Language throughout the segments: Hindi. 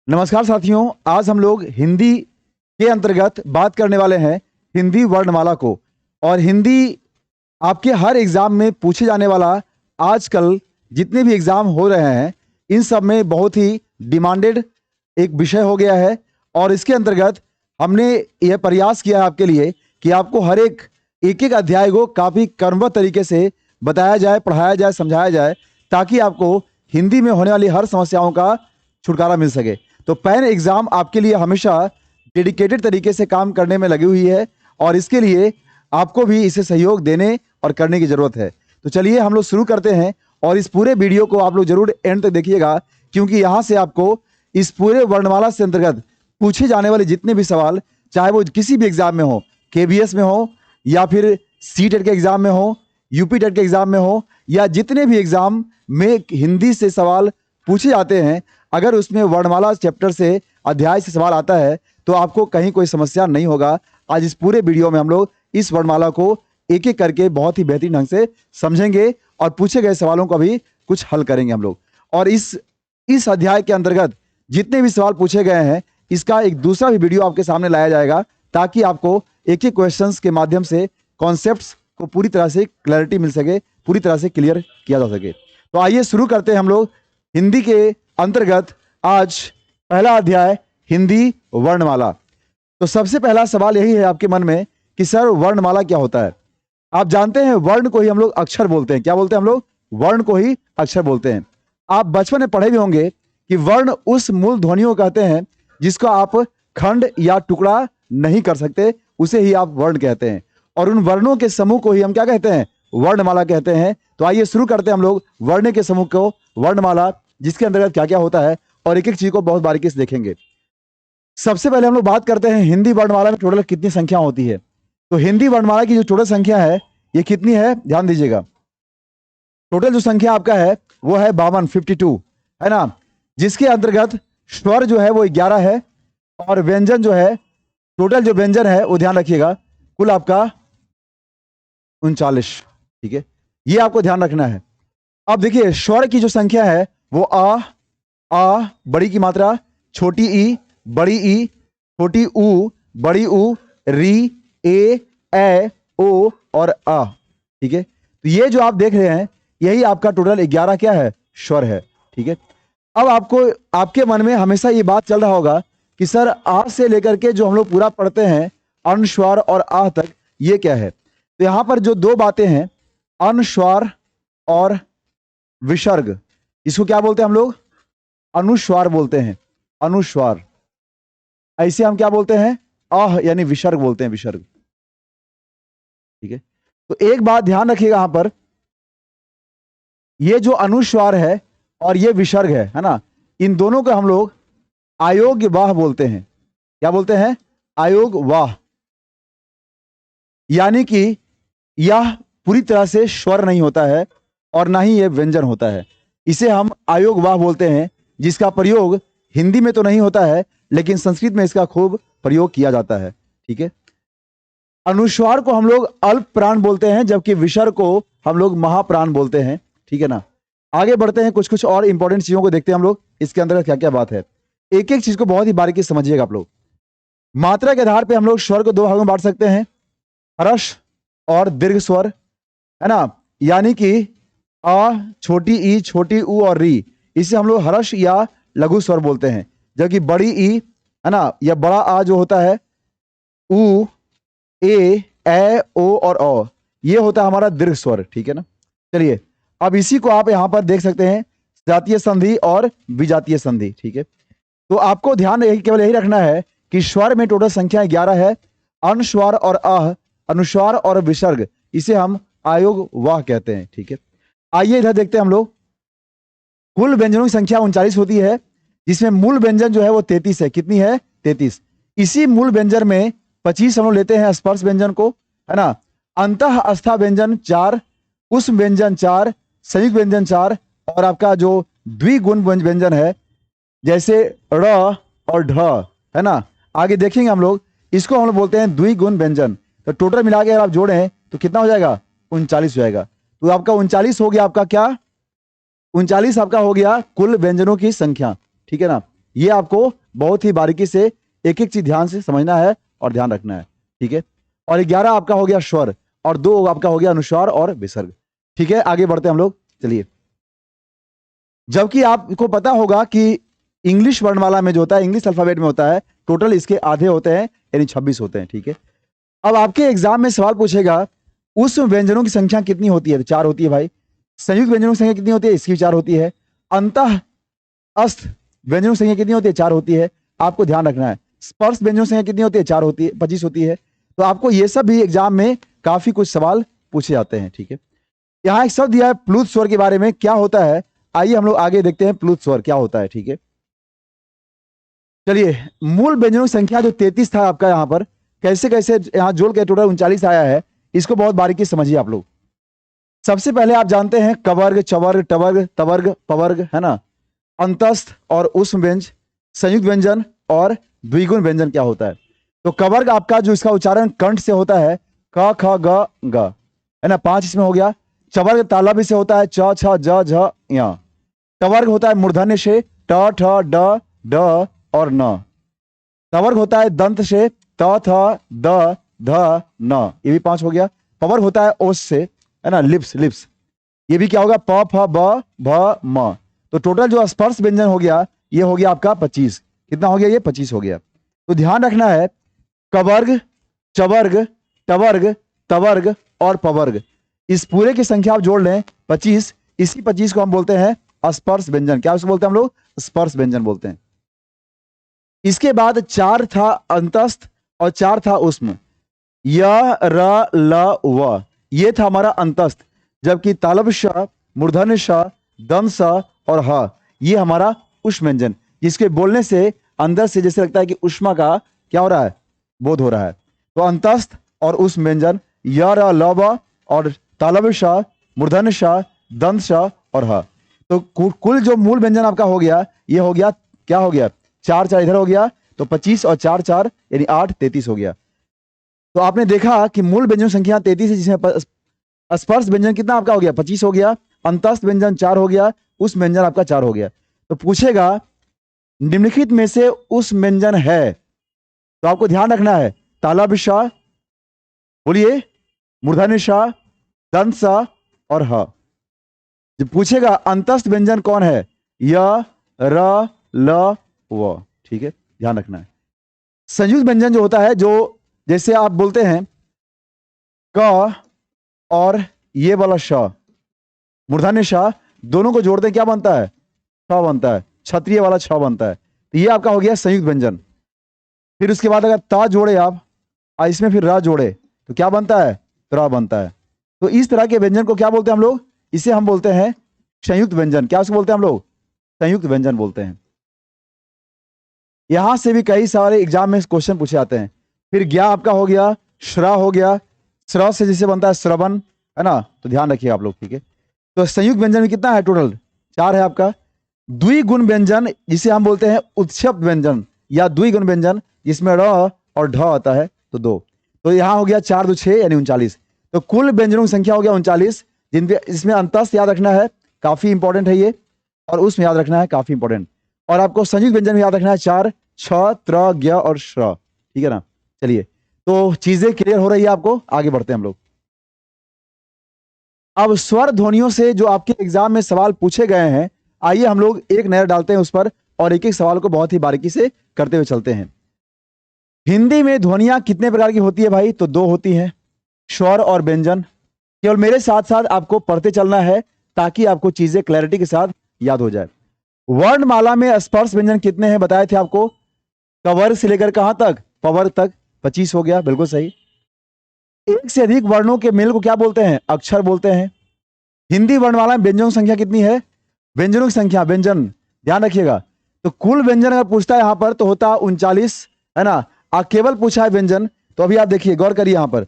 नमस्कार साथियों, आज हम लोग हिंदी के अंतर्गत बात करने वाले हैं हिंदी वर्णमाला को। और हिंदी आपके हर एग्ज़ाम में पूछे जाने वाला आजकल जितने भी एग्ज़ाम हो रहे हैं इन सब में बहुत ही डिमांडेड एक विषय हो गया है। और इसके अंतर्गत हमने यह प्रयास किया है आपके लिए कि आपको हर एक अध्याय को काफ़ी क्रमबद्ध तरीके से बताया जाए, पढ़ाया जाए, समझाया जाए, ताकि आपको हिंदी में होने वाली हर समस्याओं का छुटकारा मिल सके। तो पैन एग्ज़ाम आपके लिए हमेशा डेडिकेटेड तरीके से काम करने में लगी हुई है और इसके लिए आपको भी इसे सहयोग देने और करने की ज़रूरत है। तो चलिए हम लोग शुरू करते हैं और इस पूरे वीडियो को आप लोग ज़रूर एंड तक देखिएगा, क्योंकि यहाँ से आपको इस पूरे वर्णमाला से अंतर्गत पूछे जाने वाले जितने भी सवाल, चाहे वो किसी भी एग्ज़ाम में हो, केबीएस में हो या फिर सीटेट के एग्ज़ाम में हो, यूपी टेट के एग्ज़ाम में हो, या जितने भी एग्ज़ाम में हिंदी से सवाल पूछे जाते हैं, अगर उसमें वर्णमाला चैप्टर से, अध्याय से सवाल आता है तो आपको कहीं कोई समस्या नहीं होगा। आज इस पूरे वीडियो में हम लोग इस वर्णमाला को एक एक करके बहुत ही बेहतरीन ढंग से समझेंगे और पूछे गए सवालों का भी कुछ हल करेंगे हम लोग। और इस अध्याय के अंतर्गत जितने भी सवाल पूछे गए हैं इसका एक दूसरा भी वीडियो आपके सामने लाया जाएगा, ताकि आपको एक एक क्वेश्चंस के माध्यम से कॉन्सेप्ट्स को पूरी तरह से क्लैरिटी मिल सके, पूरी तरह से क्लियर किया जा सके। तो आइए शुरू करते हैं हम लोग हिंदी के अंतर्गत आज पहला अध्याय हिंदी वर्णमाला। तो सबसे पहला सवाल यही है आपके मन में कि सर वर्णमाला क्या होता है। आप जानते हैं वर्ण को ही हम लोग अक्षर बोलते हैं। क्या बोलते हैं हम लोग? वर्ण को ही अक्षर बोलते हैं। आप बचपन में पढ़े भी होंगे कि वर्ण उस मूल ध्वनियों को कहते हैं जिसको आप खंड या टुकड़ा नहीं कर सकते, उसे ही आप वर्ण कहते हैं। और उन वर्णों के समूह को ही हम क्या कहते हैं? वर्णमाला कहते हैं। तो आइए शुरू करते हैं हम लोग वर्ण के समूह को, वर्णमाला, जिसके अंतर्गत क्या क्या होता है और एक एक चीज को बहुत बारीकी से देखेंगे। सबसे पहले हम लोग बात करते हैं हिंदी वर्णमाला में टोटल कितनी संख्या होती है। तो हिंदी वर्णमाला की जो टोटल संख्या है ये कितनी है, ध्यान दीजिएगा। टोटल जो संख्या आपका है वो है 52, 52 है ना, जिसके अंतर्गत स्वर जो है वो 11 है और व्यंजन जो है, टोटल जो व्यंजन है वो ध्यान रखिएगा, कुल आपका 39। ठीक है, ये आपको ध्यान रखना है। अब देखिए स्वर की जो संख्या है वो आ बड़ी की मात्रा, छोटी ई, बड़ी ई, छोटी ऊ, बड़ी ऊ, री, ए ओ और आ। ठीक है, तो ये जो आप देख रहे हैं यही आपका टोटल 11 क्या है, स्वर है। ठीक है, अब आपको आपके मन में हमेशा ये बात चल रहा होगा कि सर आ से लेकर के जो हम लोग पूरा पढ़ते हैं अनुस्वार और आ तक, ये क्या है। तो यहां पर जो दो बातें हैं, अनुस्वार और विसर्ग, इसको क्या बोलते हैं हम लोग? अनुस्वार बोलते हैं, अनुस्वार। ऐसे हम क्या बोलते हैं? आह यानी विसर्ग बोलते हैं, विसर्ग। ठीक है, तो एक बात ध्यान रखिएगा यहां पर, ये जो अनुस्वार है और ये विसर्ग है ना, इन दोनों को हम लोग अयोग्य वाह बोलते हैं। क्या बोलते हैं? अयोग्य वाह। यानी कि यह पूरी तरह से स्वर नहीं होता है और ना ही यह व्यंजन होता है। इसे हम अयोग्य वाह बोलते हैं, जिसका प्रयोग हिंदी में तो नहीं होता है लेकिन संस्कृत में इसका खूब प्रयोग किया जाता है। ठीक है, अनुस्वार को हम लोग अल्प प्राण बोलते हैं, जबकि विसर्ग को हम लोग महाप्राण बोलते हैं। ठीक है ना, आगे बढ़ते हैं, कुछ कुछ और इंपॉर्टेंट चीजों को देखते हैं हम लोग, इसके अंदर क्या क्या बात है। एक एक चीज को बहुत ही बारीकी से समझिएगा आप लोग। मात्रा के आधार पर हम लोग स्वर को दो भागों में बांट सकते हैं, ह्रस्व और दीर्घ स्वर, है ना। यानी कि आ, छोटी ई, छोटी ऊ और री, इसे हम लोग ह्रस्व या लघु स्वर बोलते हैं। जबकि बड़ी ई, है ना, या बड़ा आ जो होता है, ऊ, ए ओ और औ, ये होता है हमारा दीर्घ स्वर। ठीक है ना। चलिए अब इसी को आप यहां पर देख सकते हैं, जातीय संधि और विजातीय संधि। ठीक है, तो आपको ध्यान केवल यही रखना है कि स्वर में टोटल संख्या 11 है। अनुस्वार और आह, अनुस्वार और विसर्ग, इसे हम अयोग्य वाह कहते हैं। ठीक है, आइए इधर देखते हैं हम लोग। कुल व्यंजनों की संख्या 39 होती है, जिसमें मूल व्यंजन जो है वो 33 है। कितनी है? 33। इसी मूल व्यंजन में 25 हम लोग लेते हैं स्पर्श व्यंजन को, है ना। अंतः अस्था व्यंजन 4, उष्म व्यंजन 4, संयुक्त व्यंजन 4, और आपका जो द्विगुण व्यंजन है जैसे र और ढ, है ना, आगे देखेंगे हम लोग, इसको हम लोग बोलते हैं द्विगुण व्यंजन। तो टोटल मिला के अगर आप जोड़ें तो कितना हो जाएगा? 39 हो जाएगा। तो आपका 39 हो गया, आपका क्या? 39 आपका हो गया कुल व्यंजनों की संख्या। ठीक है ना, ये आपको बहुत ही बारीकी से एक एक चीज ध्यान से समझना है और ध्यान रखना है, ठीक है। और 11 आपका हो गया स्वर और 2 आपका हो गया अनुस्वार और विसर्ग, ठीक है। आगे बढ़ते हैं हम लोग, चलिए। जबकि आपको पता होगा कि इंग्लिश वर्णमाला में जो होता है, इंग्लिश अल्फाबेट में होता है, टोटल इसके आधे होते हैं, यानी 26 होते हैं, ठीक है। अब आपके एग्जाम में सवाल पूछेगा उस व्यंजनों की संख्या कितनी होती है, तो 4 होती है भाई। संयुक्त व्यंजनों की संख्या कितनी होती है, इसकी 4 होती है। अंतः अस्त व्यंजनों की संख्या कितनी होती है, 4 होती है। आपको ध्यान रखना है। स्पर्श व्यंजनों की संख्या कितनी होती है, 4 होती है, 25 होती है। तो आपको ये सब भी एग्जाम में काफी कुछ सवाल पूछे जाते हैं, ठीक है। यहाँ एक शब्द दिया है प्लुत स्वर के बारे में, क्या होता है, आइए हम लोग आगे देखते हैं प्लुत स्वर क्या होता है, ठीक है। चलिए, मूल व्यंजनों की संख्या जो 33 था आपका, यहाँ पर कैसे कैसे यहाँ जोड़ के टोटल 39 आया है, इसको बहुत बारीकी से समझिए आप लोग। सबसे पहले आप जानते हैं कवर्ग, चवर्ग, टवर्ग, तवर्ग, पवर्ग, है ना। अंतस्थ और उष्म व्यंजन, संयुक्त व्यंजन और द्विगुण व्यंजन क्या होता है। तो कवर्ग आपका जो इसका उच्चारण कंठ से होता है, क ख ग ग, है ना, 5 इसमें हो गया। चवर्ग तालव्य से होता है, च छ ज झ य। टवर्ग होता है मूर्धन्य से, ट ठ ड ड और न। तवर्ग होता है दंत से, त थ द ध न, ये भी 5 हो गया। पवर्ग होता है ओस से, है ना, लिप्स लिप्स, ये भी क्या होगा, प फ ब भ म। तो टोटल जो स्पर्श व्यंजन हो गया, ये हो गया आपका 25। कितना हो गया, ये 25 हो गया। तो ध्यान रखना है, कवर्ग, चवर्ग, टवर्ग, तवर्ग और पवर्ग, इस पूरे की संख्या आप जोड़ लें 25। इसी 25 को हम बोलते हैं स्पर्श व्यंजन। क्या उसको बोलते हैं हम लोग, स्पर्श व्यंजन बोलते हैं। इसके बाद 4 था अंतस्थ और 4 था उष्म, य र ल व, ये था हमारा अंतस्थ। जबकि तालव्य श, मूर्धन्य श, दंत स और ह, ये हमारा उष्म व्यंजन, जिसके बोलने से अंदर से जैसे लगता है कि उष्मा का क्या हो रहा है, बोध हो रहा है। तो अंतस्थ और उष्म व्यंजन य र ल व और तालव्य श, मूर्धन्य श, दंत श और ह। तो कुल जो मूल व्यंजन आपका हो गया, ये हो गया, क्या हो गया, 4 4 इधर हो गया, तो 25 और 4 4 यानी 8, 33 हो गया। तो आपने देखा कि मूल व्यंजन संख्या 33 है, जिसमें स्पर्श व्यंजन कितना आपका हो गया, 25 हो गया। अंतस्थ व्यंजन 4 हो गया, उस व्यंजन आपका 4 हो गया। तो पूछेगा निम्नलिखित में से उस व्यंजन है, तो आपको ध्यान रखना है तालव्य श, बोलिए, मूर्धन्य श, दंत स और ह। जब पूछेगा अंतस्थ व्यंजन कौन है, य र ल व, ठीक है, ध्यान रखना है। संयुक्त व्यंजन जो होता है, जो जैसे आप बोलते हैं क और ये वाला श, मूर्धन्य श, दोनों को जोड़ते हैं क्या बनता है, छ बनता है, क्षत्रिय वाला छ बनता है। तो ये आपका हो गया संयुक्त व्यंजन। फिर उसके बाद अगर ता जोड़े आप और इसमें फिर र जोड़े तो क्या बनता है, त्र बनता है। तो इस तरह के व्यंजन को क्या बोलते हैं हम लोग, इसे हम बोलते हैं संयुक्त व्यंजन। क्या उसको बोलते हैं हम लोग, संयुक्त व्यंजन बोलते हैं। यहां से भी कई सारे एग्जाम में क्वेश्चन पूछे जाते हैं। फिर ज्ञा आपका हो गया, श्रा हो गया, श्र से जिसे बनता है श्रवण, है ना, तो ध्यान रखिए आप लोग, ठीक है। तो संयुक्त व्यंजन में कितना है, टोटल 4 है आपका। द्विगुण व्यंजन जिसे हम बोलते हैं उत्क्षेप व्यंजन या द्विगुण व्यंजन, जिसमें र और ढ आता है, तो 2। तो यहां हो गया 4 2 6 यानी 39। तो कुल व्यंजनों की संख्या हो गया 39, जिनपे इसमें अंतस्थ याद रखना है, काफी इंपॉर्टेंट है ये, और उसमें याद रखना है, काफी इंपॉर्टेंट। और आपको संयुक्त व्यंजन में याद रखना है 4, छ, त्र, ज्ञ और श्र, ठीक है ना। चलिए, तो चीजें क्लियर हो रही है आपको, आगे बढ़ते हैं हम लोग। अब स्वर ध्वनियों से जो आपके एग्जाम में सवाल पूछे गए हैं, आइए हम लोग एक नजर डालते हैं उस पर और एक एक सवाल को बहुत ही बारीकी से करते हुए चलते हैं। हिंदी में ध्वनियां कितने प्रकार की होती है भाई, तो 2 होती हैं, स्वर और व्यंजन। केवल मेरे साथ साथ आपको पढ़ते चलना है ताकि आपको चीजें क्लैरिटी के साथ याद हो जाए। वर्णमाला में स्पर्श व्यंजन कितने हैं बताए थे आपको, कवर्ग से लेकर कहां तक, पवर्ग तक, 25 हो गया, बिल्कुल सही। एक से अधिक वर्णों के मेल को क्या बोलते हैं, अक्षर बोलते हैं। हिंदी वर्णमाला में व्यंजनों की संख्या कितनी है, व्यंजनों की संख्या, व्यंजन ध्यान रखिएगा। तो कुल व्यंजन अगर पूछता है यहां पर तो होता 39, है ना। केवल पूछा है व्यंजन, तो अभी आप देखिए, गौर करिए, यहां पर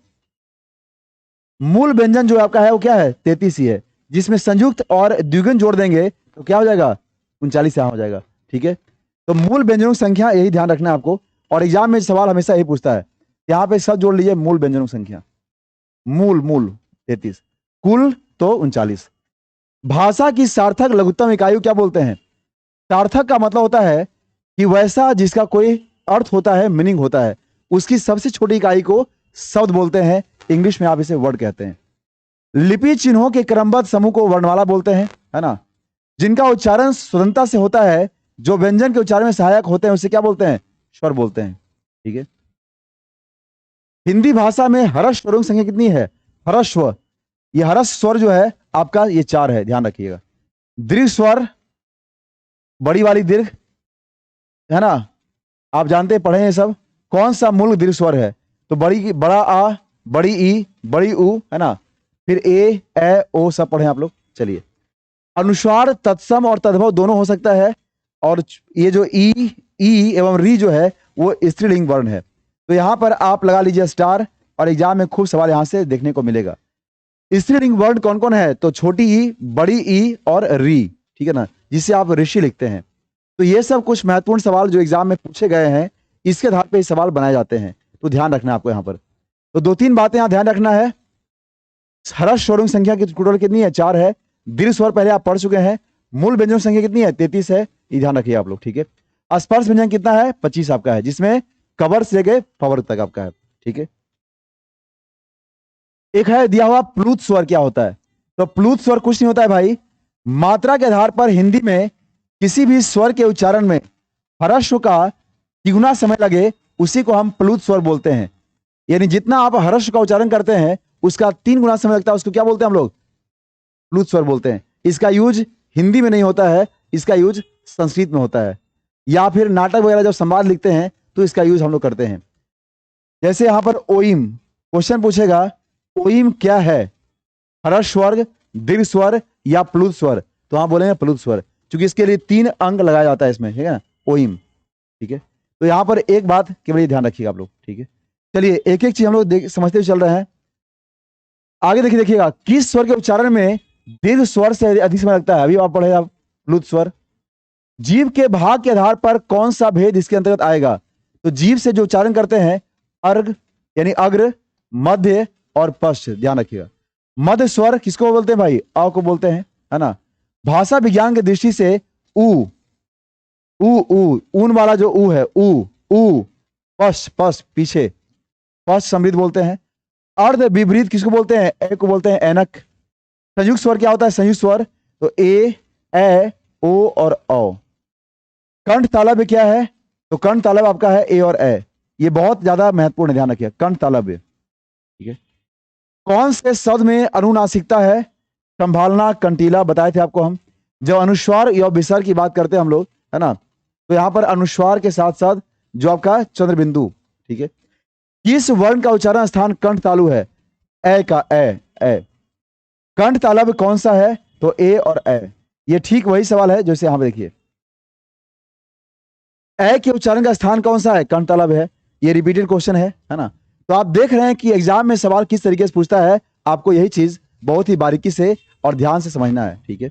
मूल व्यंजन जो आपका है वो क्या है, 33 ही है, जिसमें संयुक्त और द्विगुण जोड़ देंगे तो क्या हो जाएगा, 39 यहां हो जाएगा, ठीक है। तो मूल व्यंजनों की संख्या, यही ध्यान रखना है आपको, और एग्जाम में सवाल हमेशा यही पूछता है। यहां पे सब जोड़ लीजिए, मूल व्यंजनों की संख्या, मूल मूल 33, कुल तो 39। भाषा की सार्थक लघुत्तम इकाई क्या बोलते हैं, सार्थक का मतलब होता है कि वैसा जिसका कोई अर्थ होता है, मीनिंग होता है, उसकी सबसे छोटी इकाई को शब्द बोलते हैं। इंग्लिश में आप इसे वर्ड कहते हैं। लिपि चिन्हों के क्रमबद्ध समूह को वर्णमाला बोलते हैं, है ना। जिनका उच्चारण स्वतंत्रता से होता है, जो व्यंजन के उच्चारण में सहायक होते हैं, उसे क्या बोलते हैं? स्वर बोलते हैं। ठीक है। हिंदी भाषा में हर्ष स्वरों की संख्या कितनी है? हर्स्व, ये हर्ष स्वर जो है आपका ये 4 है, ध्यान रखिएगा। दीर्घ स्वर, बड़ी वाली दीर्घ, है ना, आप जानते हैं, पढ़े हैं सब। कौन सा मूल दीर्घ स्वर है? तो बड़ा आ, बड़ी ई, बड़ी ऊ, है ना, फिर ए ओ सब पढ़े आप लोग। चलिए, अनुस्वार तत्सम और तद्भव दोनों हो सकता है, और ये जो ई एवं री जो है वो स्त्रीलिंग वर्ण है। तो यहां पर आप लगा लीजिए स्टार, और एग्जाम में खूब सवाल यहां से देखने को मिलेगा। स्त्रीलिंग वर्ण कौन कौन है? तो छोटी ई, बड़ी ई और री, ठीक है ना, जिसे आप ऋषि लिखते हैं। तो ये सब कुछ महत्वपूर्ण सवाल जो एग्जाम में पूछे गए हैं, इसके आधार पर सवाल बनाए जाते हैं। तो ध्यान रखना आपको यहाँ पर। तो 2-3 बातें यहाँ ध्यान रखना है। हर्ष स्वरों की संख्या की टोटल कितनी है? 4 है। दीर्घ स्वर पहले आप पढ़ चुके हैं। मूल व्यंजनों की संख्या कितनी है? 33 है, ये ध्यान रखिए आप लोग। ठीक है। स्पर्श व्यंजन कितना है? 25 आपका है, जिसमें कवर से लेके फवर तक आपका है। ठीक है। एक है दिया हुआ प्लूत स्वर, क्या होता है? तो प्लूत स्वर कुछ नहीं होता है भाई, मात्रा के आधार पर हिंदी में किसी भी स्वर के उच्चारण में हर्ष का तिगुना समय लगे, उसी को हम प्लूत स्वर बोलते हैं। यानी जितना आप हर्ष का उच्चारण करते हैं उसका 3 गुना समय लगता है, उसको क्या बोलते हैं हम लोग? प्लूत स्वर बोलते हैं। इसका यूज हिंदी में नहीं होता है, इसका यूज संस्कृत में होता है, या फिर नाटक वगैरह जब संवाद लिखते हैं तो इसका यूज हम लोग करते हैं। जैसे यहां पर ओइम क्वेश्चन पूछेगा, ओइम क्या है? हर्ष स्वर, दीर्घ स्वर या प्लुत स्वर? तो आप बोलेंगे प्लुत स्वर, क्योंकि इसके लिए 3 अंक लगाया जाता है इसमें, ठीक है, ओइम। ठीक है। तो यहां पर एक बात केवल ध्यान रखिएगा आप लोग। ठीक है। चलिए एक एक चीज हम लोग समझते हुए चल रहे हैं। आगे देखिएगा, किस स्वर के उच्चारण में दीर्घ स्वर से अधिक समय लगता है? अभी आप पढ़े आप प्लुत स्वर। जीव के भाग के आधार पर कौन सा भेद इसके अंतर्गत आएगा? तो जीव से जो उच्चारण करते हैं, अर्घ यानी अग्र, मध्य और पश्च, ध्यान रखिएगा। मध्य स्वर किसको बोलते हैं भाई? अ को बोलते हैं, है ना। भाषा विज्ञान की दृष्टि से ऊ ऊन वाला जो ऊ है, ऊ पश्च, पश्च पीछे, पश्च समृद्ध बोलते हैं। अर्ध विपरीत किसको बोलते हैं? ए को बोलते हैं ऐनक। संयुक्त स्वर क्या होता है? संयुक्त स्वर तो ए ओ और औ। कंठ तालव्य क्या है? तो कंठ तालव्य आपका है ए और ए, ये बहुत ज्यादा महत्वपूर्ण है, ध्यान रखिए, कंठ तालव्य। ठीक है। कौन से शब्द में अनुनासिकता है? संभालना, कंटीला बताए थे आपको हम। जब अनुस्वार या विसर्ग की बात करते हैं हम लोग, है ना, तो यहां पर अनुस्वार के साथ साथ जो आपका चंद्र बिंदु। ठीक है। किस वर्ण का उच्चारण स्थान कंठ तालु है? ए का, ए। कंठ तालव्य कौन सा है? तो ए और ए। ये ठीक वही सवाल है जैसे यहां पर देखिए, ए के उच्चारण का स्थान कौन सा है? कंठ तालव्य है। ये रिपीटेड क्वेश्चन है ना। तो आप देख रहे हैं कि एग्जाम में सवाल किस तरीके से पूछता है, आपको यही चीज बहुत ही बारीकी से और ध्यान से समझना है। ठीक है।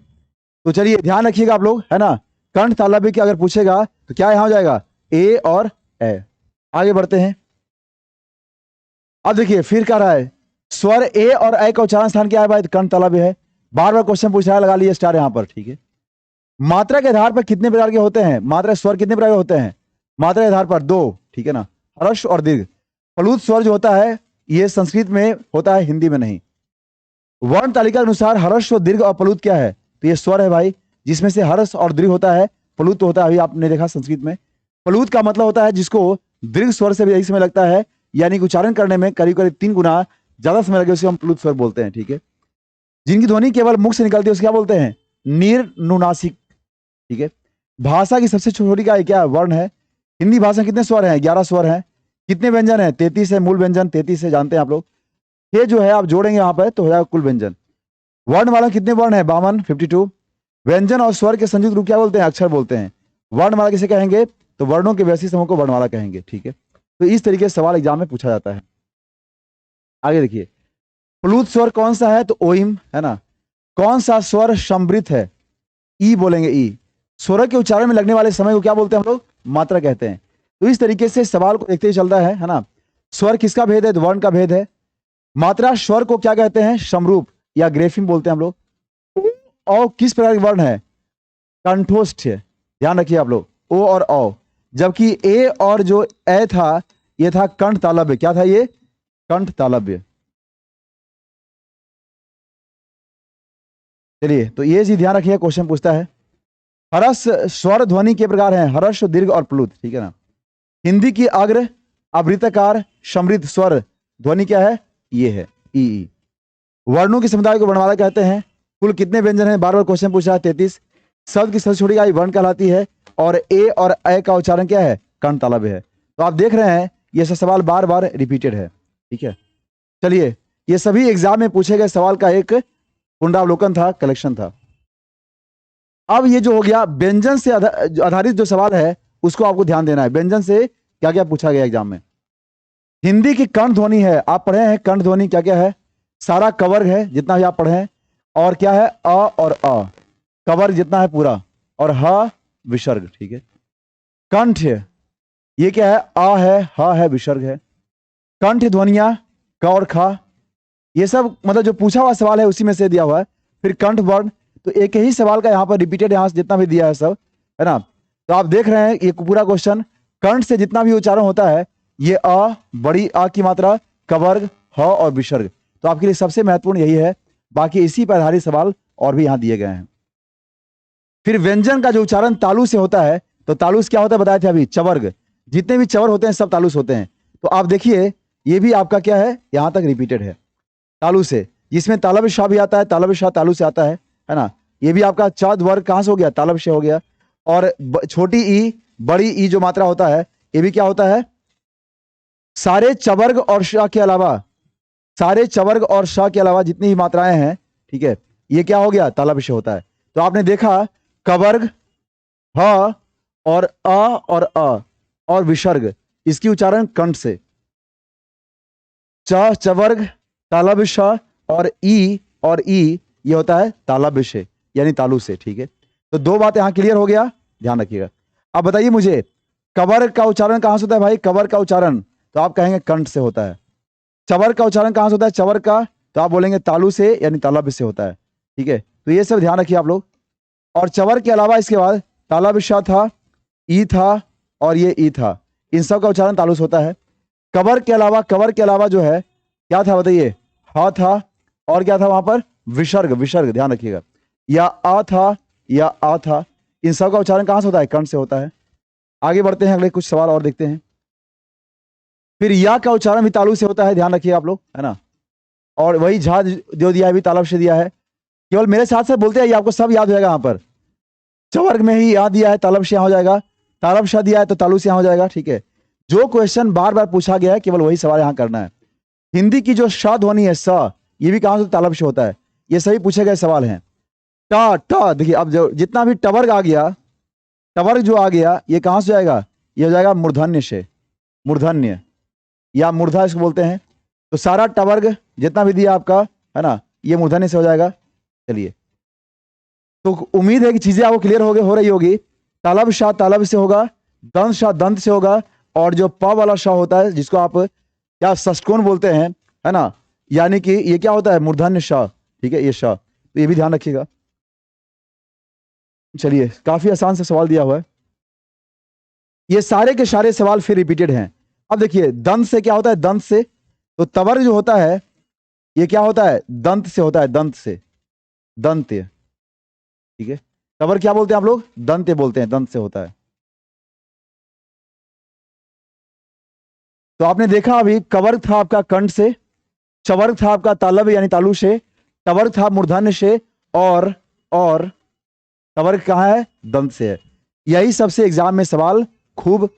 तो चलिए ध्यान रखिएगा आप लोग, है ना। कंठ तालव्य की अगर पूछेगा तो क्या यहां हो जाएगा? ए और ए। आगे बढ़ते हैं। अब देखिए फिर क्या रहा है, स्वर ए और ए का उच्चारण स्थान क्या है भाई? कंठ तालव्य है। बार बार क्वेश्चन पूछ रहा है, लगा लीजिए स्टार यहां पर। ठीक है। मात्रा के आधार पर कितने प्रकार के होते हैं? मात्रा स्वर कितने प्रकार के होते हैं? मात्रा के आधार पर 2, ठीक है ना, हर्ष और दीर्घ। प्लुत स्वर जो होता है ये संस्कृत में होता है, हिंदी में नहीं। वर्ण तालिका के अनुसार हर्ष और दीर्घ और प्लुत क्या है? तो ये स्वर है भाई, जिसमें से हर्ष और दीर्घ होता है, प्लुत होता है, अभी आपने देखा संस्कृत में। प्लुत का मतलब होता है जिसको दीर्घ स्वर से भी अधिक समय लगता है, यानी कि उच्चारण करने में करीब करीब 3 गुना ज्यादा समय लगे, उसे हम प्लुत स्वर बोलते हैं। ठीक है। जिनकी ध्वनि केवल मुख से निकलती है उसे क्या बोलते हैं? निर्नुनासिक। ठीक है। भाषा की सबसे छोटी का क्या वर्ण है? हिंदी भाषा में कितने स्वर हैं? 11 स्वर हैं। कितने व्यंजन हैं? 33 है। मूल व्यंजन 33 है, जानते हैं आप लोग। ये जो है आप जोड़ेंगे यहाँ पर तो हो जाएगा कुल व्यंजन। वर्ण वाला कितने वर्ण है? 52, 52। व्यंजन और स्वर के संयुक्त रूप क्या बोलते हैं? अक्षर बोलते हैं। वर्णमाला किसे कहेंगे? तो वर्णों के वैसी समूह को वर्णमाला कहेंगे। ठीक है। तो इस तरीके से सवाल एग्जाम में पूछा जाता है। आगे देखिए, प्लुत स्वर कौन सा है? तो ओइम, है ना। कौन सा स्वर समृद्ध है? ई बोलेंगे, ई। स्वर के उच्चारण में लगने वाले समय को क्या बोलते हैं हम लोग? मात्रा कहते हैं। तो इस तरीके से सवाल को देखते ही चलता है ना। स्वर किसका भेद है? तो वर्ण का भेद है। मात्रा स्वर को क्या कहते हैं? समरूप या ग्रेफिम बोलते हैं हम लोग। और किस प्रकार के वर्ण है? कंठोष्ठ है, ध्यान रखिए आप लोग, ओ और औ। जबकि ए और जो ए था ये था कंठ तालव्य। क्या था ये? कंठ तालव्य। चलिए, तो ये चीज ध्यान रखिए, क्वेश्चन पूछता है। हर्ष स्वर ध्वनि के प्रकार हैं, हर्ष, दीर्घ और प्लुत, ठीक है ना। हिंदी की अग्र आवृत्तकार समृद्ध स्वर ध्वनि क्या है? ये है ई। वर्णों के समुदाय को वर्णमाला कहते हैं। कुल कितने व्यंजन हैं? बार बार क्वेश्चन पूछा है, 33। शब्द की सबसे छोटी इकाई वर्ण कहलाती है और ए और ए का उच्चारण क्या है? कंठ तालव्य है। तो आप देख रहे हैं ये सब सवाल बार बार रिपीटेड है, ठीक है। चलिए, ये सभी एग्जाम में पूछे गए सवाल का एक पुनरावलोकन था, कलेक्शन था। अब ये जो हो गया व्यंजन से आधारित जो सवाल है उसको आपको ध्यान देना है। व्यंजन से क्या क्या पूछा गया एग्जाम में। हिंदी की कंठ ध्वनि है, आप पढ़े हैं कंठ ध्वनि क्या क्या है? सारा कवर्ग है जितना भी आप पढ़े हैं, और क्या है? अ और अ, कवर्ग जितना है पूरा, और ह विसर्ग, ठीक है। कंठ ये क्या है? अ है, ह है, विसर्ग है। कंठ ध्वनिया क और ख, ये सब मतलब जो पूछा हुआ सवाल है उसी में से दिया हुआ है। फिर कंठ वर्ण, तो एक ही सवाल का यहाँ पर रिपीटेड, यहाँ से जितना भी दिया है सब, है ना। तो आप देख रहे हैं ये पूरा क्वेश्चन कंठ से जितना भी उच्चारण होता है, ये अ, बड़ी अ की मात्रा, कवर्ग, ह और विसर्ग, तो आपके लिए सबसे महत्वपूर्ण यही है। बाकी इसी पर आधारित सवाल और भी यहाँ दिए गए हैं। फिर व्यंजन का जो उच्चारण तालु से होता है, तो तालु से क्या होता है बताए थे अभी? चवर्ग। जितने भी चवर होते हैं सब तालु से होते हैं। तो आप देखिए ये भी आपका क्या है? यहां तक रिपीटेड है तालु से, जिसमें तालव्य शाह भी आता है, तालव्य शाह तालु से आता है ना। ये भी आपका चाद वर्ग कहां से हो गया? तालव्य से हो गया। और छोटी ई, बड़ी ई जो मात्रा होता है, ये भी क्या होता है? सारे चवर्ग और शाह के अलावा, सारे चवर्ग और शाह के अलावा जितनी भी मात्राएं हैं, ठीक है, ये क्या हो गया? तालव्य से होता है। तो आपने देखा कवर्ग, ह और अ और विसर्ग, इसकी उच्चारण कंठ से। च चवर्ग तालव्य श, और ई ये होता है तालव्य से, यानी तालु से, ठीक है। तो दो बात यहां क्लियर हो गया, ध्यान रखिएगा। अब बताइए मुझे कवर्ग का उच्चारण कहां से होता है भाई? कवर्ग का उच्चारण तो आप कहेंगे कंठ से होता है। चवर का उच्चारण कहां से होता है? चवर का तो आप बोलेंगे तालु से, यानी तालव्य से होता है, ठीक है। तो ये सब ध्यान रखिए आप लोग। और चवर के अलावा इसके बाद तालव्य श था, ई था, और ये ई था, इन सब का उच्चारण तालु से होता है। कवर के अलावा जो है क्या था बताइए? ह था, और क्या था वहां पर? विसर्ग, ध्यान रखिएगा। या आ था, इन सब का उच्चारण कहां से होता है? कंठ से होता है। आगे बढ़ते हैं, अगले कुछ सवाल और देखते हैं। फिर या का उच्चारण भी तालु से होता है, ध्यान रखिए आप लोग, है ना। और वही झा जो दिया है भी तालव्य से दिया है। केवल मेरे साथ से बोलते हैं, आपको सब याद हो जाएगा। यहाँ पर चवर्ग में ही या दिया है, तालव्य से यहाँ हो जाएगा। तालव्य श दिया है तो तालु से यहाँ हो जाएगा, ठीक है। जो क्वेश्चन बार बार पूछा गया है केवल वही सवाल यहाँ करना है। हिंदी की जो श ध्वनि है स, ये भी कहां से? तालव्य से होता है। ये सभी पूछे गए सवाल हैं। ट देखिए, अब जो जितना भी टवर्ग आ गया, टवर्ग जो आ गया, ये कहां से जाएगा? ये हो जाएगा मूर्धन्य से, मूर्धन्य या मूर्धा इसको बोलते हैं। तो सारा टवर्ग जितना भी दिया आपका, है ना, ये मूर्धन्य से हो जाएगा। चलिए, तो उम्मीद है कि चीजें आपको क्लियर हो रही होगी। तालव्य शाह तालव्य से होगा, दंत शाह दंत से होगा, और जो प वाला शाह होता है जिसको आप क्या षष्ठकोण बोलते हैं, है ना, यानी कि ये क्या होता है? मूर्धन्य शाह, ठीक है, ये शाह, तो ये भी ध्यान रखिएगा। चलिए, काफी आसान से सवाल दिया हुआ है। ये सारे के सारे सवाल फिर रिपीटेड हैं। अब देखिए दंत से क्या होता है? दंत से तो तवर्ग जो होता है ये क्या होता है? दंत से होता है, दंत से, दंत्य, ठीक है। तवर्ग क्या बोलते हैं आप लोग? दंत्य बोलते हैं, दंत से होता है। तो आपने देखा अभी कवर्ग था आपका कंठ से, चवर्ग था आपका तालव्य यानी तालु से, तवर्ग था मूर्धन्य से, और तवर्ग कहाँ है? दंत से है। यही सबसे एग्जाम में सवाल खूब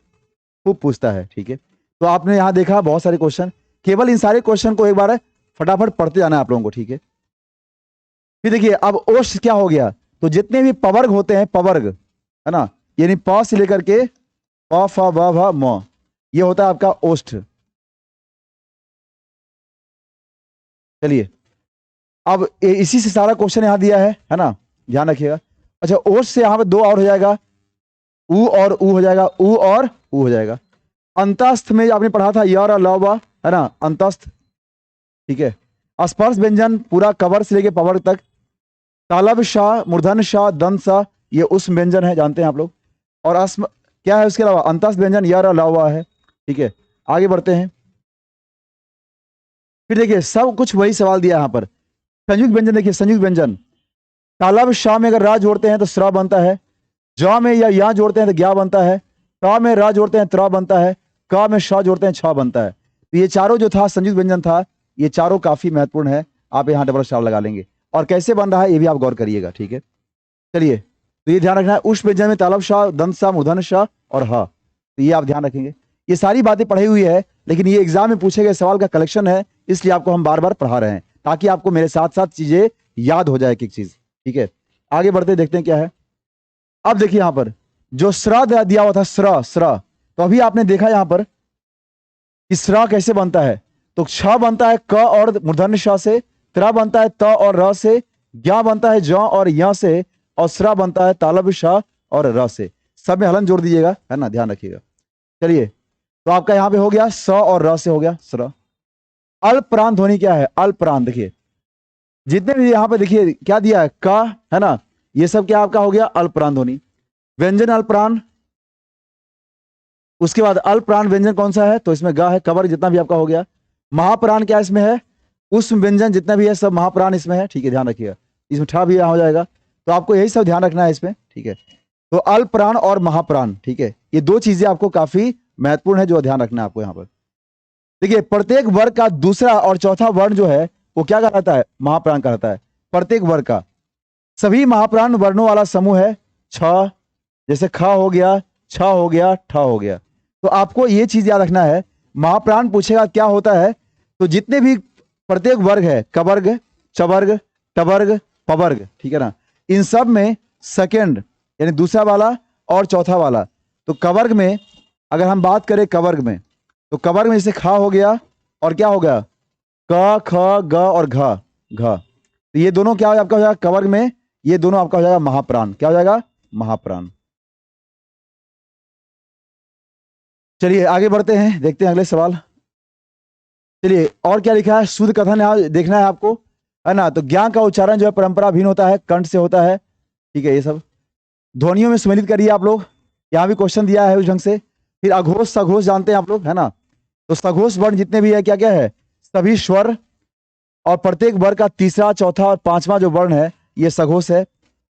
पूछता है, ठीक है। तो आपने यहां देखा बहुत सारे क्वेश्चन, केवल इन सारे क्वेश्चन को एक बार फटाफट पढ़ते जाना है आप लोगों को, ठीक है। फिर देखिए अब ओष्ठ क्या हो गया? तो जितने भी पवर्ग होते हैं, पवर्ग, है ना, यानी प से लेकर के प फ ब भ म, ये होता है आपका ओष्ठ। चलिए, अब इसी से सारा क्वेश्चन यहां दिया है ना, ध्यान रखिएगा। अच्छा, ओष्ठ से यहां पर दो और हो जाएगा, उ और उ हो जाएगा, उ और उ हो जाएगा। अंतस्थ में आपने पढ़ा था य और ल व, है ना, अंतस्थ, ठीक है। स्पर्श व्यंजन पूरा कवर से लेके पवर्ग तक, तालव्य शाह, मूर्धन्य शाह, दंत शाह, ये उस व्यंजन है, जानते हैं आप लोग। और अस्म क्या है उसके अलावा? अंतस्थ व्यंजन य र ल हुआ है, ठीक है। आगे बढ़ते हैं। फिर देखिए सब कुछ वही सवाल दिया यहाँ पर। संयुक्त व्यंजन देखिए, संयुक्त व्यंजन तालब शाह में अगर रा जोड़ते हैं तो स्रा बनता है, ज में या यहाँ जोड़ते हैं तो ग्या बनता है, ता में रा जोड़ते हैं त्रा बनता है, का में शा जोड़ते हैं छा बनता है। तो ये चारों जो था संयुक्त व्यंजन था, ये चारों काफी महत्वपूर्ण है। आप यहाँ डबल स्टार लगा लेंगे। और कैसे बन रहा है ये भी आप गौर करिएगा, ठीक है। चलिए, तो ये ध्यान रखना है, उष्ण व्यंजन में तालब शाह, दंत शाह, मूर्धन्य शाह और ह, तो ये आप ध्यान रखेंगे। ये सारी बातें पढ़ी हुई है, लेकिन ये एग्जाम में पूछे गए सवाल का कलेक्शन है, इसलिए आपको हम बार बार पढ़ा रहे हैं ताकि आपको मेरे साथ साथ चीजें याद हो जाए एक एक चीज, ठीक है। आगे बढ़ते देखते हैं क्या है। अब देखिए यहां पर जो स्रा दिया हुआ था, स्रा स्रा, तो अभी आपने देखा यहां पर कि स्रा कैसे बनता है। तो छ बनता है क और मूर्धन्य श से, त्रा बनता है त और र से, ज्ञा बनता है ज और य से, और स्रा बनता है तालब शाह और र से। सब में हलन जोड़ दीजिएगा, है ना, ध्यान रखिएगा। चलिए, तो आपका यहां पे हो गया स और र से हो गया स्रा। अल्प प्राण ध्वनि क्या है? अल्प प्राण देखिए, जितने भी यहां पे देखिए क्या दिया है, का, है ना, ये सब क्या आपका हो गया अल्प प्राण ध्वनि। व्यंजन अल्प प्राण, उसके बाद अल्प प्राण व्यंजन कौन सा है? तो इसमें ग है, कवर जितना भी आपका हो गया। महाप्राण क्या इसमें है? उष्ण व्यंजन जितना भी है सब महाप्राण इसमें है, ठीक है, ध्यान रखिएगा। इसमें ठा भी यहाँ हो जाएगा, तो आपको यही सब ध्यान रखना है इसमें, ठीक है। तो अल्प प्राण और महाप्राण, ठीक है, ये दो चीजें आपको काफी महत्वपूर्ण है जो ध्यान रखना है आपको यहाँ पर। देखिए, प्रत्येक वर्ग का दूसरा और चौथा वर्ण जो है वो क्या कहलाता है? महाप्राण कहलाता है। प्रत्येक वर्ग का, सभी महाप्राण वर्णों वाला समूह है छ, जैसे ख हो गया, छ हो गया, ठ हो गया। तो आपको ये चीज याद रखना है, महाप्राण पूछेगा क्या होता है, तो जितने भी प्रत्येक वर्ग है, कवर्ग, चवर्ग, टवर्ग, पवर्ग, ठीक है ना, इन सब में सेकंड यानी दूसरा वाला और चौथा वाला। तो कवर्ग में अगर हम बात करें, कवर्ग में, तो कवर्ग में जैसे खा हो गया और क्या हो गया, क ख ग और घ घ, तो ये दोनों क्या आपका हो जाएगा कवर्ग में, ये दोनों आपका हो जाएगा महाप्राण। क्या हो जाएगा? महाप्राण। चलिए आगे बढ़ते हैं, देखते हैं अगले सवाल। चलिए, और क्या लिखा है? शुद्ध कथन यहाँ देखना है आपको, है ना। तो ज्ञान का उच्चारण जो है परंपरा भिन्न होता है, कंठ से होता है, ठीक है। ये सब ध्वनियों में सम्मिलित करिए आप लोग, यहाँ भी क्वेश्चन दिया है उस ढंग से। फिर अघोष सघोष जानते हैं आप लोग, है ना। तो सघोष वर्ण जितने भी है क्या क्या है? सभी स्वर, और प्रत्येक वर्ग का तीसरा, चौथा और पांचवा जो वर्ण है ये सघोष है।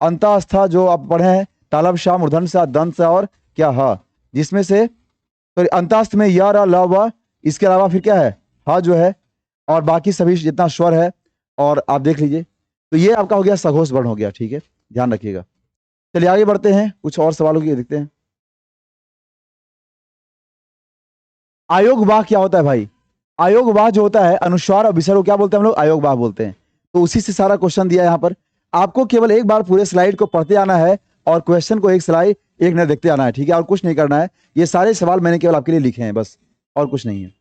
अंतःस्था जो आप पढ़े हैं, तालब शाह, मूर्धन्य शाह, दंत शाह और क्या ह, जिसमें से तो अंतस्थ में य र ल व, इसके अलावा फिर क्या है? ह जो है, और बाकी सभी जितना स्वर है, और आप देख लीजिए, तो ये आपका हो गया सघोष वर्ण हो गया, ठीक है, ध्यान रखिएगा। चलिए आगे बढ़ते हैं, कुछ और सवालों की देखते हैं। आयोग वाह क्या होता है भाई? आयोग वाह जो होता है, अनुस्वार और विसर्ग को क्या बोलते हैं हम लोग? आयोग वाह बोलते हैं। तो उसी से सारा क्वेश्चन दिया है यहाँ पर। आपको केवल एक बार पूरे स्लाइड को पढ़ते आना है और क्वेश्चन को एक स्लाइड एक नजर देखते आना है, ठीक है, और कुछ नहीं करना है। ये सारे सवाल मैंने केवल आपके लिए लिखे हैं बस, और कुछ नहीं है।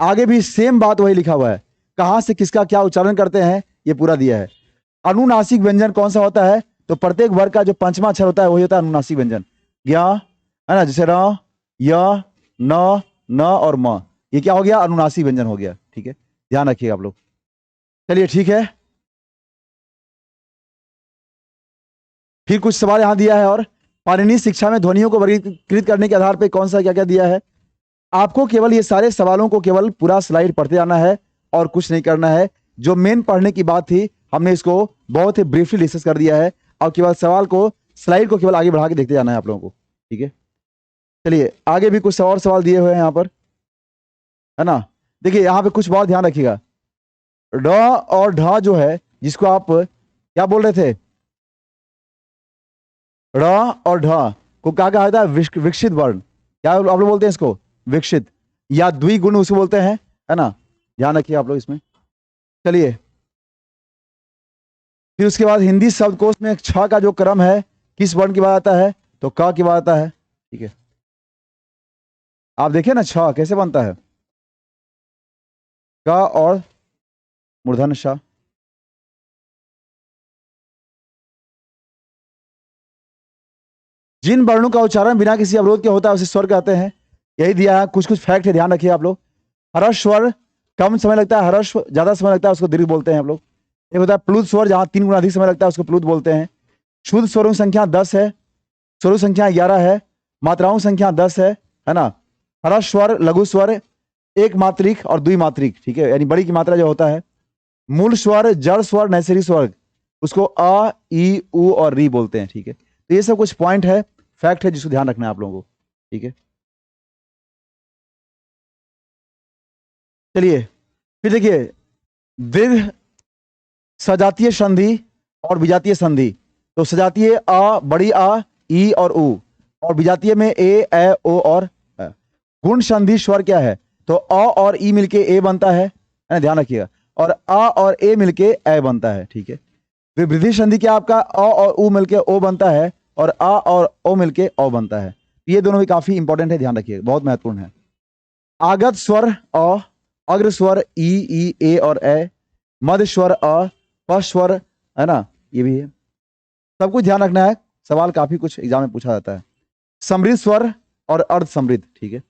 आगे भी सेम बात वही लिखा हुआ है, कहां से किसका क्या उच्चारण करते हैं ये पूरा दिया है। अनुनासिक व्यंजन कौन सा होता है? तो प्रत्येक वर्ग का जो पंचमा अक्षर होता है वही होता है अनुनासिक व्यंजन। ज्ञ, है ना, जैसे र, य, न और म, ये क्या हो गया? अनुनासिक व्यंजन हो गया, ठीक है, ध्यान रखिएगा आप लोग। चलिए ठीक है, फिर कुछ सवाल यहां दिया है। और पाणिनि शिक्षा में ध्वनियों को वर्गीकृत करने के आधार पर कौन सा क्या क्या दिया है? आपको केवल ये सारे सवालों को केवल पूरा स्लाइड पढ़ते आना है और कुछ नहीं करना है। जो मेन पढ़ने की बात थी हमने इसको बहुत ही ब्रीफली डिस्कस कर दिया है, और केवल सवाल को, स्लाइड को केवल आगे बढ़ा के देखते जाना है आप लोगों को, ठीक है। चलिए आगे भी कुछ और सवाल दिए हुए हैं यहाँ पर, है ना। देखिए यहाँ पे कुछ बहुत ध्यान रखिएगा, ड और ढ जो है, जिसको आप क्या बोल रहे थे, ड़ और ढ को क्या कहा जाता है? विकसित वर्ण। क्या आप लोग बोलते हैं इसको? विकसित, या द्विगुण उसको बोलते हैं, है ना, ध्यान रखिए आप लोग इसमें। चलिए, फिर उसके बाद हिंदी शब्दकोश में छ का जो क्रम है किस वर्ण की बात आता है? तो क की बात आता है, ठीक है। आप देखिए ना छ कैसे बनता है, क और मूर्धन्य ष। जिन वर्णों का उच्चारण बिना किसी अवरोध के होता है उसे स्वर कहते हैं, यही दिया है। कुछ कुछ फैक्ट है, ध्यान रखिए आप लोग। हर्ष स्वर कम समय लगता है, हर्ष ज्यादा समय लगता है, उसको दीर्घ बोलते हैं हम लोग। एक होता है प्लुत स्वर, जहां 3 गुना अधिक समय लगता है उसको प्लुत बोलते हैं। शुद्ध स्वरों की संख्या 10 है, स्वरों की संख्या 11 है। मात्राओं की संख्या 10 है ना। ह्रस्व स्वर, लघु स्वर, एक मात्रिक और द्विमात्रिक, ठीक है, यानी बड़ी की मात्रा जो होता है। मूल स्वर, जड़ स्वर, नैसर्गिक स्वर, उसको अ, ई, उ और री बोलते हैं, ठीक है। तो ये सब कुछ पॉइंट है, फैक्ट है, जिसको ध्यान रखना है आप लोगों को, ठीक है। चलिए फिर देखिए, दीर्घ सजातीय संधि और विजातीय संधि। तो सजातीय अ, बड़ी आ, ई और उ, और विजातीय में ए, ओ और अ। गुण संधि स्वर क्या है? तो अ और ई मिलके ए बनता है ना, ध्यान रखिएगा, और अ और ए मिलके ए बनता है, ठीक है। विभृति संधि क्या आपका? अ और उ मिलके ओ बनता है, और अ और ओ मिलके औ बनता है। ये दोनों भी काफी इंपॉर्टेंट है, ध्यान रखिएगा, बहुत महत्वपूर्ण है। आगत स्वर अ, अग्र स्वर ई, ए और ए, मध्य स्वर अ, पश्च स्वर, है ना, ये भी है। सब कुछ ध्यान रखना है, सवाल काफी कुछ एग्जाम में पूछा जाता है। समृद्ध स्वर और अर्ध समृद्ध, ठीक है।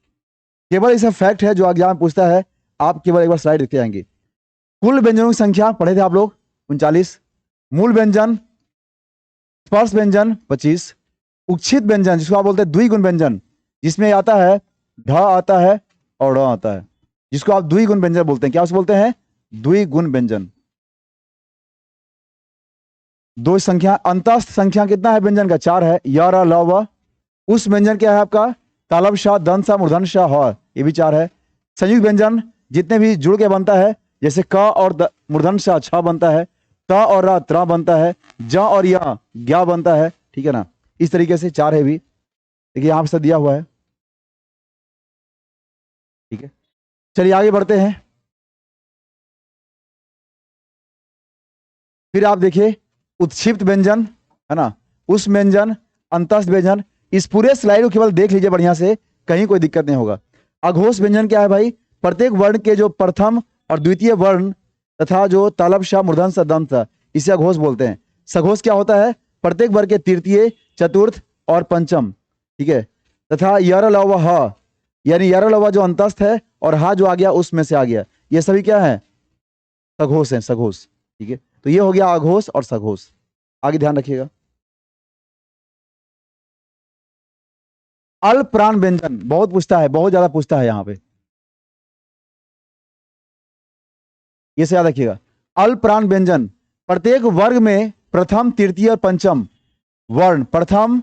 केवल ऐसा फैक्ट है जो एग्जाम में पूछता है, आप केवल एक बार स्लाइड देखते जाएंगे। कुल व्यंजनों की संख्या पढ़े थे आप लोग 39। मूल व्यंजन, स्पर्श व्यंजन 25, उच्छित व्यंजन जिसको आप बोलते हैं द्विगुण व्यंजन, जिसमें आता है ढ आता है और ड़ आता है, जिसको आप द्विगुण व्यंजन बोलते हैं। क्या उसको बोलते हैं? द्विगुण व्यंजन। दो संख्या, अंतस्थ संख्या कितना है व्यंजन का? 4 है, य, र, ल, व। उस व्यंजन क्या है आपका? तालब शाह, दंत शाह, मूर्धन्य शाह, ह, ये भी 4 है। संयुक्त व्यंजन जितने भी जुड़ के बनता है, जैसे क और मूर्धन्य शाह 6 बनता है, त और र त्र बनता है, ज और य ज्ञा बनता है, ठीक है ना। इस तरीके से 4 है भी, देखिए यहां पर दिया हुआ है, ठीक है। चलिए आगे बढ़ते हैं। फिर आप देखिए उत्क्षिप्त व्यंजन, है ना, उस व्यंजन, अंतस्थ व्यंजन। इस पूरे स्लाइड को केवल देख लीजिए बढ़िया से, कहीं कोई दिक्कत नहीं होगा। अघोष व्यंजन क्या है भाई? प्रत्येक वर्ण के जो प्रथम और द्वितीय वर्ण तथा जो तालब शाह, मूर्धन्य शाह, दंत शाह, इसे अघोष बोलते हैं। सघोष क्या होता है? प्रत्येक वर्ग के तृतीय, चतुर्थ और पंचम, ठीक है। तथा यर, लव, ह, यानी यर, लव जो अंतस्थ है और हा जो आ गया उसमें से आ गया, ये सभी क्या है? सघोष है, सघोष, ठीक है। तो ये हो गया अघोष और सघोष। आगे ध्यान रखिएगा। अल्प प्राण व्यंजन बहुत पूछता है, बहुत ज्यादा पूछता है यहाँ पे, ये से याद रखिएगा। अल्प प्राण व्यंजन, प्रत्येक वर्ग में प्रथम, तृतीय और पंचम वर्ण, प्रथम,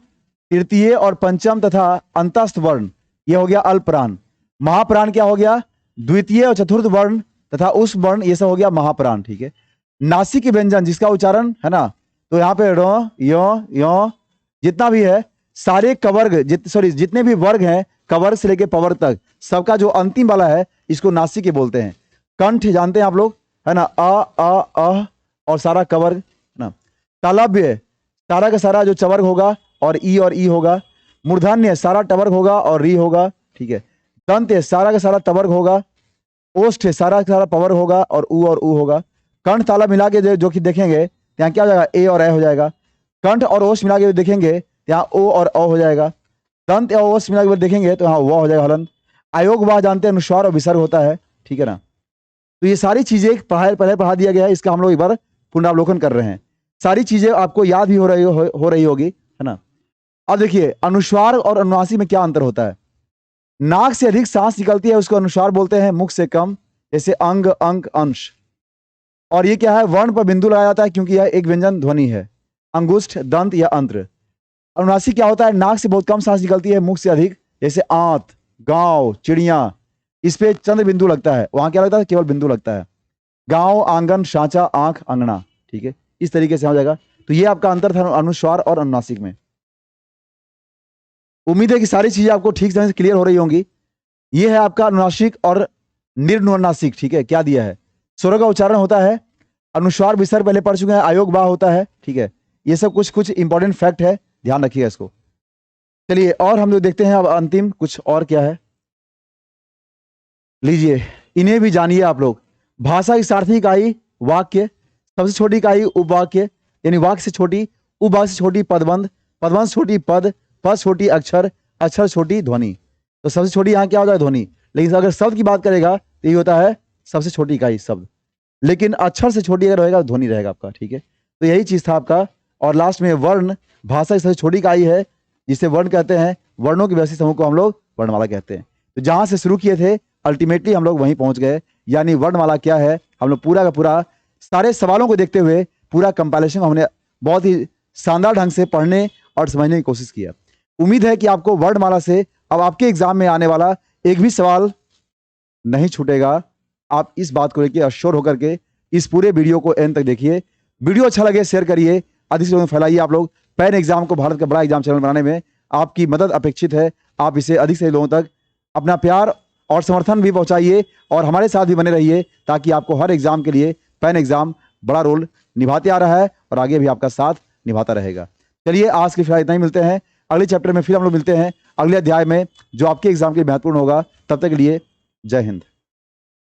तृतीय और पंचम तथा अंतस्थ वर्ण, ये हो गया अल्प प्राण। महाप्राण क्या हो गया? द्वितीय और चतुर्थ वर्ण तथा उस वर्ण, ये सब हो गया महाप्राण, ठीक है। नासिक व्यंजन जिसका उच्चारण है ना, तो यहाँ पे रो, यो जितना भी है, सारे कवर्ग जितने भी वर्ग हैं, कवर्ग से लेके पवर्ग तक, सबका जो अंतिम वाला है, इसको नासिक बोलते हैं। कंठ जानते हैं आप लोग, है ना, अ और सारा कवर्ग, है ना। तालव्य, सारा का सारा जो चवर्ग होगा और ई होगा। मूर्धन्य सारा टवर्ग होगा और री होगा, ठीक है। दंत सारा का सारा तवर्ग होगा। ओष्ठ सारा का सारा पवर्ग होगा और उ होगा। कंठ ताला मिला के जो कि देखेंगे यहाँ क्या हो जाएगा? ए और ए हो जाएगा। कंठ और ओष्ठ मिला के देखेंगे यहाँ ओ और औ हो जाएगा। दंत और ओष्ठ मिला के देखेंगे तो यहाँ व हो जाएगा, हलन। आयोग वाह जानते हैं, अनुस्वार और विसर्ग होता है, ठीक है ना। तो ये सारी चीजें पहले पढ़ा दिया गया है, इसका हम लोग एक बार पुनरावलोकन कर रहे हैं। सारी चीजें आपको याद भी हो रही होगी, है ना। अब देखिए अनुस्वार और अनुनासिक में क्या अंतर होता है। नाक से अधिक सांस निकलती है उसको अनुस्वार बोलते हैं, मुख से कम, जैसे अंग, अंक, अंश। और ये क्या है? वर्ण पर बिंदु लगाया जाता है क्योंकि यह एक व्यंजन ध्वनि है, अंगुष्ठ, दंत या अंत्र। अनुनासिक क्या होता है? नाक से बहुत कम सांस निकलती है, मुख से अधिक, जैसे आंत, गांव, चिड़िया, इस पे चंद्र बिंदु लगता है, वहां क्या लगता है? केवल बिंदु लगता है। गांव, आंगन, सांचा, आंख, अंगना, ठीक है, इस तरीके से हो जाएगा। तो ये आपका अंतर था अनुस्वार और अनुनासिक में। उम्मीद है कि सारी चीजें आपको ठीक तरह से क्लियर हो रही होंगी। ये है आपका अनुनासिक और निर्नुनासिक, ठीक है। क्या दिया है? स्वर का उच्चारण होता है, अनुस्वार विसर्ग पहले पढ़ चुके हैं, आयोग बा होता है, ठीक है। ये सब कुछ इंपॉर्टेंट फैक्ट है, ध्यान रखिएगा इसको। चलिए और हम लोग देखते हैं अब अंतिम कुछ और क्या है, लीजिए इन्हें भी जानिए आप लोग। भाषा की सार्थी इकाई वाक्य, सबसे छोटी इकाई उपवाक्य, यानी वाक्य से छोटी, उपवाक्य से छोटी पदबंध, पदबंध से छोटी पद, पद छोटी अक्षर, अक्षर छोटी ध्वनि। तो सबसे छोटी यहाँ क्या होता है? ध्वनि। लेकिन अगर शब्द की बात करेगा तो ये होता है सबसे छोटी इकाई शब्द, लेकिन अक्षर से छोटी अगर रहेगा ध्वनि रहेगा आपका, ठीक है। तो यही चीज था आपका। और लास्ट में वर्ण, भाषा की सबसे छोटी इकाई है जिसे वर्ण कहते हैं, वर्णों के व्यवस्थित समूह को हम लोग वर्णमाला कहते हैं। तो जहां से शुरू किए थे अल्टीमेटली हम लोग वहीं पहुंच गए। यानी वर्णमाला क्या है, हम लोग पूरा का पूरा सारे सवालों को देखते हुए पूरा कंपाइलेशन हमने बहुत ही शानदार ढंग से पढ़ने और समझने की कोशिश किया। उम्मीद है कि आपको वर्णमाला से अब आपके एग्जाम में आने वाला एक भी सवाल नहीं छूटेगा। आप इस बात को लेकर अश्योर होकर के इस पूरे वीडियो को एंड तक देखिए। वीडियो अच्छा लगे शेयर करिए, अधिक से लोगों में फैलाइए। आप लोग पैन एग्जाम को भारत का बड़ा एग्जाम चैनल बनाने में आपकी मदद अपेक्षित है। आप इसे अधिक से लोगों तक अपना प्यार और समर्थन भी पहुंचाइए और हमारे साथ भी बने रहिए, ताकि आपको हर एग्जाम के लिए पैन एग्जाम बड़ा रोल निभाते आ रहा है और आगे भी आपका साथ निभाता रहेगा। चलिए आज की फिलहाल इतना ही, मिलते हैं अगले चैप्टर में। फिर हम लोग मिलते हैं अगले अध्याय में जो आपके एग्जाम के लिए महत्वपूर्ण होगा। तब तक के लिए जय हिंद।